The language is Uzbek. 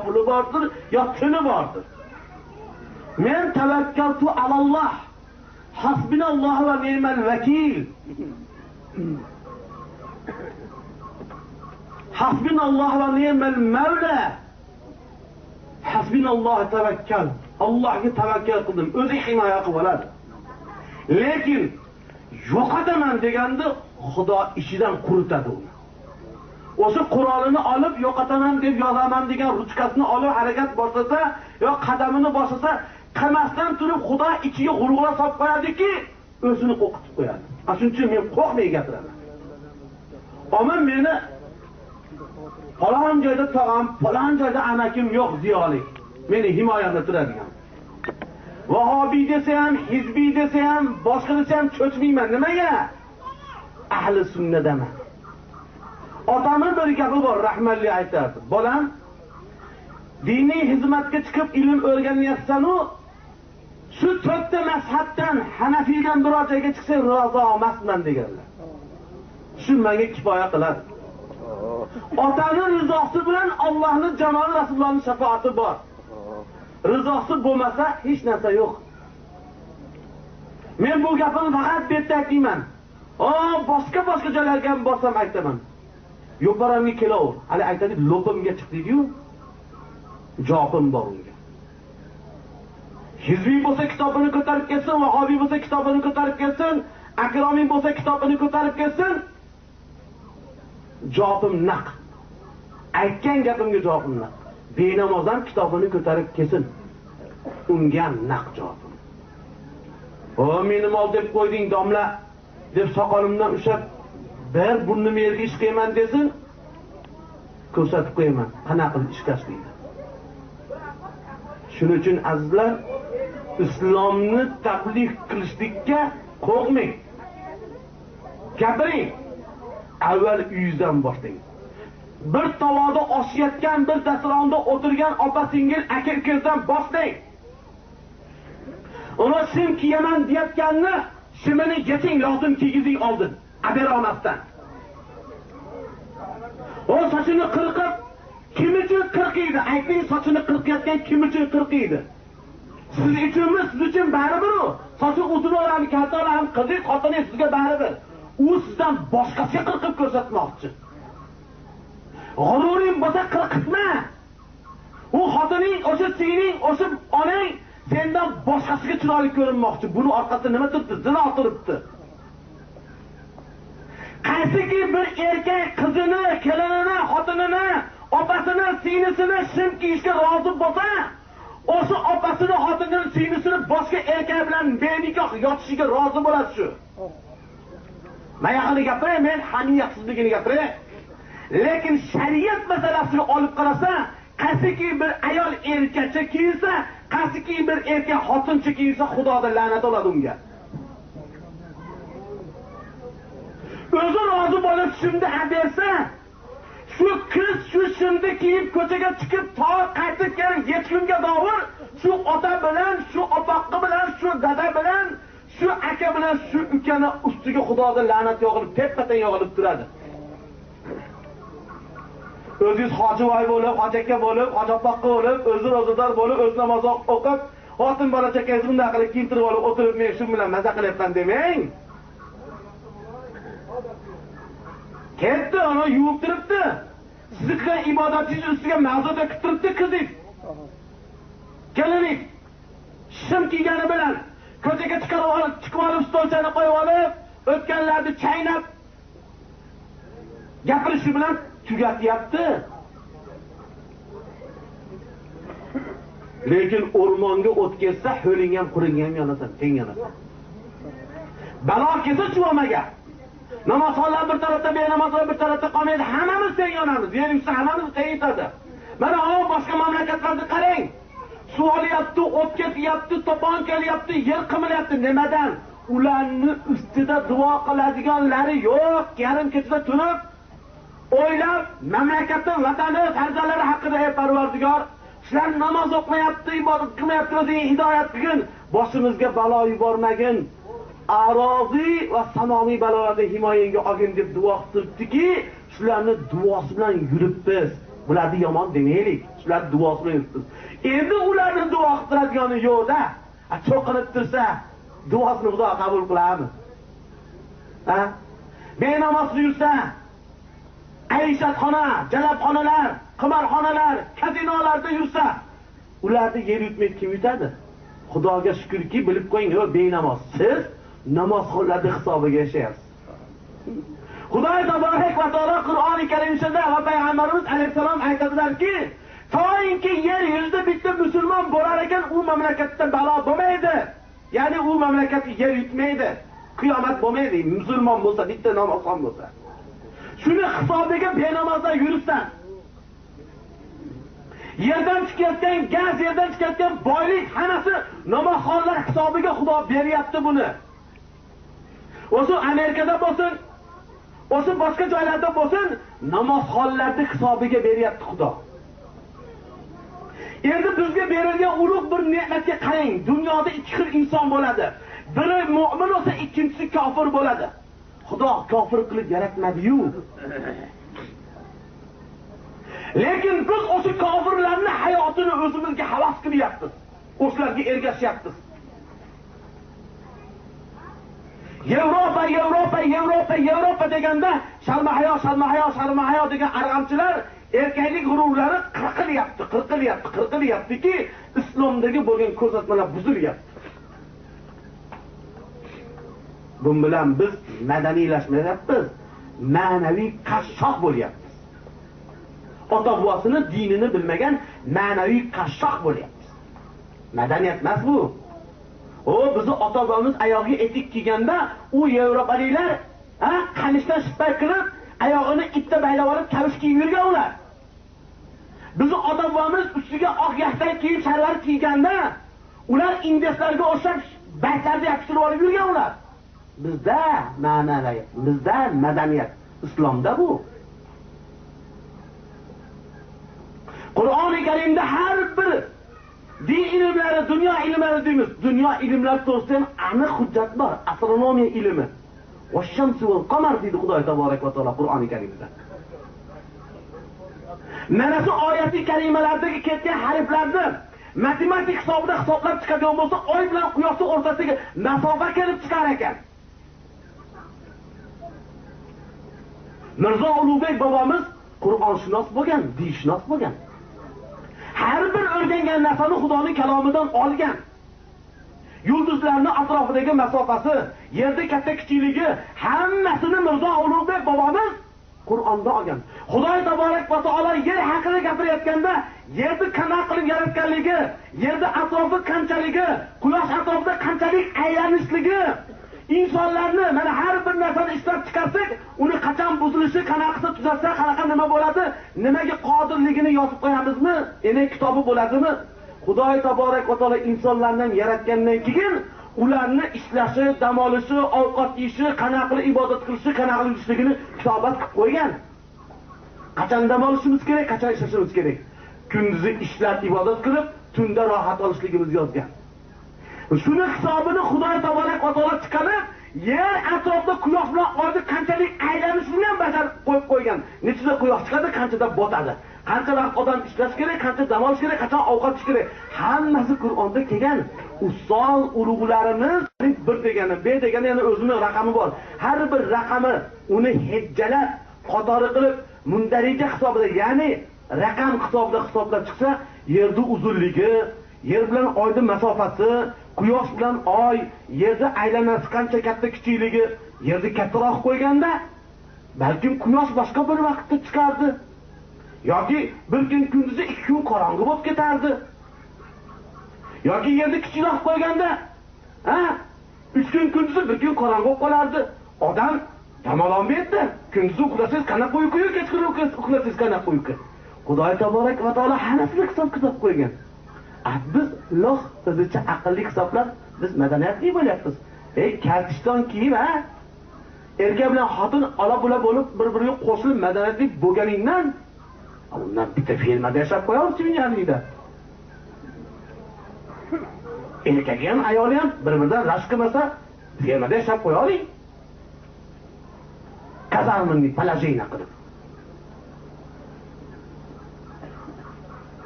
puli bordir, yo tuni bordir. Men tavakkaltu alalloh. Hasbinallohu va ni'mal vakil. Hasbinallohu va ni'mal mavla. Hasbinallohu tavakkal. Allohga tavakkal qildim. O'zi himoya qilib oladi. Lekin yo'qotaman deganda Xudo ishidan quritadi uni. O'sha Qur'onini olib yo'qotaman deb yozaman degan ruchkasini olib harakat boshlasa, yo qadamini boshlasa, qamasdan turib Xudo ichiga g'ulg'ula solib qo'yadiki, o'zini qo'rqitib qo'yadi. Shuning uchun men qo'rqmay gapiraman. Ammo meni falon joyda tog'am, falon joyda amakim yo'q ziyoli. Meni himoyamda turadigan. Vahobiy desa ham, hizbiy desa ham, boshqa desa ham cho'chmayman. Nimaga? Ahli sunnadaman. Otamning bir gapi bor, rahmatli aytardi. Bolam, diniy xizmatga chiqib ilm o'rganyapsan-u, shu to'rtta mazhabdan Hanafiydan biror joyga chiqsang rozi emasman deganlar. Shu menga kifoya qiladi. Otaning rizosi bilan Allohning jamoli Rasulullohning shafoati bor. Rizosi bo'lmasa hech narsa yo'q. Men bu gapni faqat betda aytmayman. Boshqa joylarga ham borsam aytaman. Yo'paramga kelaver. Hali aytadi, lopimga chiqdi-yu. Javobim bor unga. Hizbiy bo'lsa kitobini ko'tarib kelsin, vahobiy bo'lsa kitobini ko'tarib kelsin, akromiy bo'lsa kitobini ko'tarib kelsin. Javobim naq. Aytgan gapimga javobim naq. Benamoz ham kitobini ko'tarib kelsin. Unga naq javobim. Meni mol deb qo'yding domla, deb soqolimdan ushlab, bir burnimni yerga ish qilman desin, ko'rsatib qo'yaman. Qanaqa qilib ish tashlaydi. Shuning uchun azizlar, islomni tabliğ qilishlikka qo'rqmang. Gapiring. Avval uyingizdan boshlang. Bir tovoda oshayotgan, bir dasturxonda o'tirgan opa-singil, aka-ukadan boshlang. Uni sim kiyaman deyotganni, shimini yeting, lozim kiygizing oldin. Aberomasdan. O sochini qirqib, kim uchun qirqiydi? Ayting, sochini qirqayotgan kim uchun qirqiydi? Siz uchunmi, siz uchun baribir u. Sochi uzun o'rani, kalta o'rani, qiziq xotini sizga baribir. U sizdan boshqasiga qirqib ko'rsatmoqchi. G'ururing bo'lsa qirqitma. U xotining, o'sha singling, o'sha onang sendan boshqasiga chiroyli ko'rinmoqchi. Buni orqasida nima turibdi? Zino turibdi. Qaysiki bir erkak qizini, kelinini, xotinini, opasini, singlisini shim kiyishga rozi bo'lsa, o'sha opasini, xotinini, singlisini boshqa erkak bilan benikoh yotishiga rozi bo'ladi shu. Men haqida gapiray, men hamiyatsizligini gapiray. Lekin shariat masalasiga olib qarasa, qaysiki bir ayol erkakcha kiysa, qaysiki bir erkak xotincha kiysa, Xudodan la'nat oladi unga. O'zi rozi bo'lib shimda bersa, shu qiz shu shimda kiyib ko'chaga chiqib to qaytib kelgan yetgunga davr shu ota bilan, shu opoqqa bilan, shu dada bilan, shu aka bilan shu ukani ustiga Xudodan la'nat yog'ilib, tepatan yog'ilib turadi. O'zingiz hojivoy bo'lib, hojaka bo'lib, hojopoqqa bo'lib, o'zi ro'zador bo'lib, o'z namoz o'qib, xotin bola chakangizni bunday qilib kiyintirib olib o'tirib, men shu bilan maza qilyapman demang. Ketdi, ona yuvib turibdi. Siz qilgan ibodatingiz ustiga ma'zuda kitiribdi qizingiz. Kelining. Shim kiygani bilan ko'chaga chiqib olib, stolchani qo'yib olib, o'tganlarni chaynab gapirishi bilan tugatyapti. Lekin o'rmonga o't kelsa, ho'ling ham quring ham yonasan, teng yonasan. Balo kelsa chuvomaga. Namozxonlar bir tarafda, benamozlar bir tarafda qolmaydi, hammamiz teng yonamiz. Yer yuzida hammamiz teng yetadi. Mana boshqa mamlakatlarda qarang. Suv olyapti, o't ketyapti, to'pon kelyapti, yer qimilyapti. Nimadan? Ularni ustida duo qiladiganlari yo'q. Yarim kechada turib o'ylab, mamlakatning, vatani, farzandlari haqida ey Parvardigor, sizlar namoz o'qimayapti, ibodat qilmayapti, o'zing hidoyat qilgin, boshimizga balo yubormagin. Aroziy va samoviy balolardan himoyangga olgin deb duo qilibdiki, shularni duosi bilan yuribmiz. Bularni yomon demaylik. shular duosini yuribsiz. Endi ularni duo qiladigan yo'qda. Cho'qinib tursa, duosini Xudo qabul qiladimi? Ha? Benamoz yursa, ayshatxona, jalabxonalar, qimorxonalar, kazinolarda yursa, ularni yer yutmaydi kim yutadi? Xudoga shukrki, bilib qo'ying, yo benamoz. Siz namozxonlarda hisobiga yashayapsiz. Xudo taborak va taolo Qur'oni Karimda va payg'ambarimiz alayhisalom aytadilarki, to'yinki yer yuzida bitta musulmon bo'lar ekan, u mamlakatda balo bo'lmaydi. Ya'ni u mamlakat yer yutmaydi. Qiyomat bo'lmaydi. Musulmon bo'lsa, bitta namozxon bo'lsa. Shuni hisobiga benamozlar yuribsan. Yerdan chiqayotgan gaz, yerdan chiqayotgan boylik hammasi namozxonlar hisobiga Xudo beryapti buni. O'zi Amerikada bo'lsin, o'zi boshqa joylarda bo'lsin, namozxonlarning hisobiga beryapti Xudo. Endi bizga berilgan ulug' bir ne'matga qarang. Dunyoda ikki xil inson bo'ladi. Biri mu'min bo'lsa, ikkinchisi kofir bo'ladi. Xudo kofir qilib yaratmadi-yu. Lekin biz o'sha kofirlarning hayotini o'zimizga havas qilyapmiz. O'slarga ergashyapmiz. Yevropa, Yevropa, Yevropa, Yevropa deganda shalmahayo degan arg'amchilar erkaklik g'ururlari qirqilyaptiki, islomdagi bo'lgan ko'rsatmalar buzilyapti. Bu bilan biz madaniylashmayapmiz, ma'naviy qashshoq bo'lyapmiz. Ota-bobosini dinini bilmagan ma'naviy qashshoq bo'lyapmiz. Madaniyat emas bu. O bizni ota-bobomiz oyog'iga etik kiyganda, u yevropaliklar, qamishdan shipay qilib, oyog'ini ipda baylab olib kavush kiyib yurgan ular. Bizni ota-bobomiz ustiga oq yaxtay kiyib, sharvar kiyganda, ular inglizlarga o'xshab baytlarda yopishtirib olib yurgan ular. Bizda ma'naviyat, bizda madaniyat, islomda bu. Qur'oni Karimda har bir din ilmlari, dunyo ilmlari deymiz. Dunyo ilmlari to'g'risida ham aniq hujjat bor. Astronomiya ilmi. Vash-shamsi val qamar deydi Xudo taborak va taolo Qur'oni Karimda. Mana shu oyati karimalardagi ketgan harflarni matematik hisobida hisoblab chiqadigan bo'lsa, oy bilan quyoshning o'rtasidagi masofa kelib chiqar ekan. Mirzo Ulug'bek bobomiz Qur'onshunos bo'lgan, dinshunos bo'lgan. Har bir o'rgangan narsani Xudoning kalomidan olgan. Yulduzlarning atrofidagi masofasi, yerda katta kichikligi hammasini Mirzo Ulug'bek bobomiz Qur'ondan olgan. Xudo taborak va taolo yer haqida gapirayotganda, yerni qanaqa qilib yaratganligi, yerda atrofi qanchaligi, quyosh atrofida qanchalik aylanishligi, insonlarni mana har bir narsani ishlab chiqarsak, uni qachon buzilishi, qanaqa tuzatsa, qanaqa nima bo'ladi, nimaga qodirligini yozib qo'yamizmi? Endi kitobi bo'ladimi? Xudo taborak va taolo insonlarni yaratgandan keyin ularni ishlashi, dam olishi, ovqat yeyishi, qanaqa qilib ibodat qilishi, qanaqa qilishligini kitobat qilib qo'ygan. Qachon dam olishimiz kerak, qachon ishlashimiz kerak. Kunduzi ishlab ibodat qilib, tunda rohat olishligimizni yozgan. Shuni hisobini Xudo taborak va taolo chiqarib, yer atrofida quyosh bilan oyni qanchalik aylanishini ham bajarib qo'yib qo'ygan. Nechida quyosh chiqadi, qanchada botadi. Qancha vaqt odam ishlash kerak, qancha dam olish kerak, qachon ovqat yeyish kerak. Hammasi Qur'onda kelgan. Ustoz ulug'larimiz bir degani, B degani yana o'zining raqami bor. Har bir raqami uni hejjalab, qatori qilib, mundarija hisobida, ya'ni raqam hisobida hisoblab chiqsa, yerning uzunligi, yer bilan oyning masofasi, quyosh bilan oy, yerda aylanasi qancha katta kichikligi, yerni kattaroq qo'yganda, balkim quyosh boshqa bir vaqtda chiqardi. Yoki bir kun kunduzi 2 kun qorong'i bo'lib ketardi. Yoki yerni kichikroq qo'yganda, 3 kun kunduzi 1 kun qorong'i bo'lib qolardi. Odam dam ololmaydi. Kunduzi uxlasangiz qanaqa uyqu, kechqurun uxlasangiz qanaqa uyqu. Xudo taborak va taolo hammasini hisob-kitob qo'ygan. Biz loh o'zicha aqlli hisoblab biz madaniyatli bo'lyapmiz. Kartiston kiyim, erkak bilan xotin ola-bula bo'lib bir-biriga qo'shilib madaniyatli bo'lganingdan undan bitta fermada yashab qo'yamiz dunyoda. Erkak ham, ayol ham bir-biridan rashk qilmasa, fermada yashab qo'yaylik. Kazarmani palajina qilib.